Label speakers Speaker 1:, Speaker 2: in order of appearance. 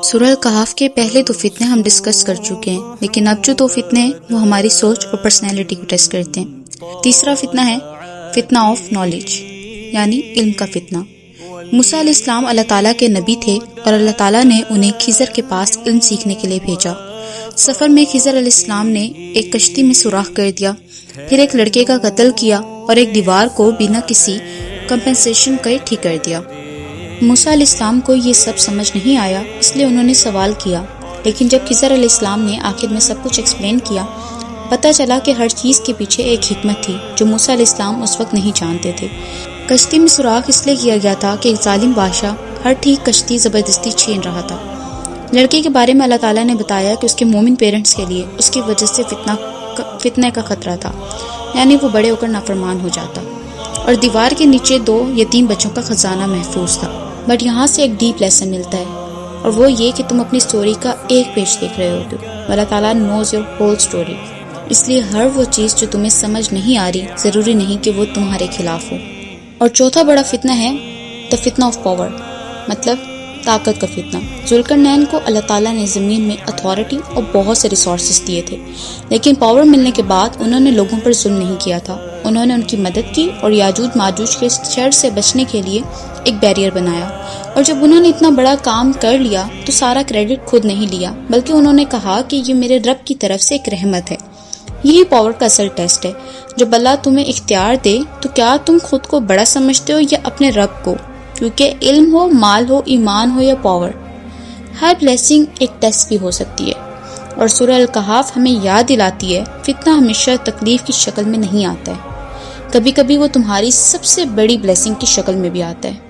Speaker 1: سورہ الکہف کے پہلے 2 فتنے ہم ڈسکس کر چکے ہیں، لیکن اب جو 2 فتنے ہیں وہ ہماری سوچ اور پرسنالٹی کو ٹیسٹ کرتے ہیں۔ تیسرا فتنہ ہے فتنہ آف نالج، یعنی علم کا فتنہ۔ موسیٰ علیہ السلام اللہ تعالیٰ کے نبی تھے اور اللہ تعالیٰ نے انہیں خضر کے پاس علم سیکھنے کے لیے بھیجا۔ سفر میں خضر علیہ السلام نے ایک کشتی میں سوراخ کر دیا، پھر ایک لڑکے کا قتل کیا اور ایک دیوار کو بنا کسی کمپنسیشن کے ٹھیک کر دیا۔ موسیٰ علیہ السلام کو یہ سب سمجھ نہیں آیا، اس لیے انہوں نے سوال کیا، لیکن جب خضر علیہ السلام نے آخر میں سب کچھ ایکسپلین کیا، پتہ چلا کہ ہر چیز کے پیچھے ایک حکمت تھی جو موسیٰ علیہ السلام اس وقت نہیں جانتے تھے۔ کشتی میں سوراخ اس لیے کیا گیا تھا کہ ایک ظالم بادشاہ ہر ٹھیک کشتی زبردستی چھین رہا تھا۔ لڑکے کے بارے میں اللہ تعالیٰ نے بتایا کہ اس کے مومن پیرنٹس کے لیے اس کی وجہ سے فتنہ کا خطرہ تھا، یعنی وہ بڑے ہو کر نافرمان ہو جاتا، اور دیوار کے نیچے 2 یتیم بچوں کا خزانہ محفوظ تھا۔ بٹ یہاں سے ایک ڈیپ لیسن ملتا ہے، اور وہ یہ کہ تم اپنی سٹوری کا ایک پیج دیکھ رہے ہوتے ہو، اللہ تعالیٰ نوز یور ہول سٹوری، اس لیے ہر وہ چیز جو تمہیں سمجھ نہیں آ رہی ضروری نہیں کہ وہ تمہارے خلاف ہو۔ اور چوتھا بڑا فتنہ ہے دا فتنہ آف پاور، مطلب طاقت کا فتنہ۔ ذوالقرنین کو اللہ تعالیٰ نے زمین میں اتھارٹی اور بہت سے ریسورسز دیے تھے، لیکن پاور ملنے کے بعد انہوں نے لوگوں پر ظلم نہیں کیا تھا، انہوں نے ان کی مدد کی اور یاجوج ماجوج کے شر سے بچنے کے لیے ایک بیریئر بنایا۔ اور جب انہوں نے اتنا بڑا کام کر لیا تو سارا کریڈٹ خود نہیں لیا، بلکہ انہوں نے کہا کہ یہ میرے رب کی طرف سے ایک رحمت ہے۔ یہی پاور کا اصل ٹیسٹ ہے۔ جب اللہ تمہیں اختیار دے تو کیا تم خود کو بڑا سمجھتے ہو یا اپنے رب کو؟ کیونکہ علم ہو، مال ہو، ایمان ہو یا پاور، ہر بلیسنگ ایک ٹیسٹ بھی ہو سکتی ہے۔ اور سورہ الکہف ہمیں یاد دلاتی ہے فتنہ ہمیشہ تکلیف کی شکل میں نہیں آتا ہے، کبھی کبھی وہ تمہاری سب سے بڑی بلیسنگ کی شکل میں بھی آتا ہے۔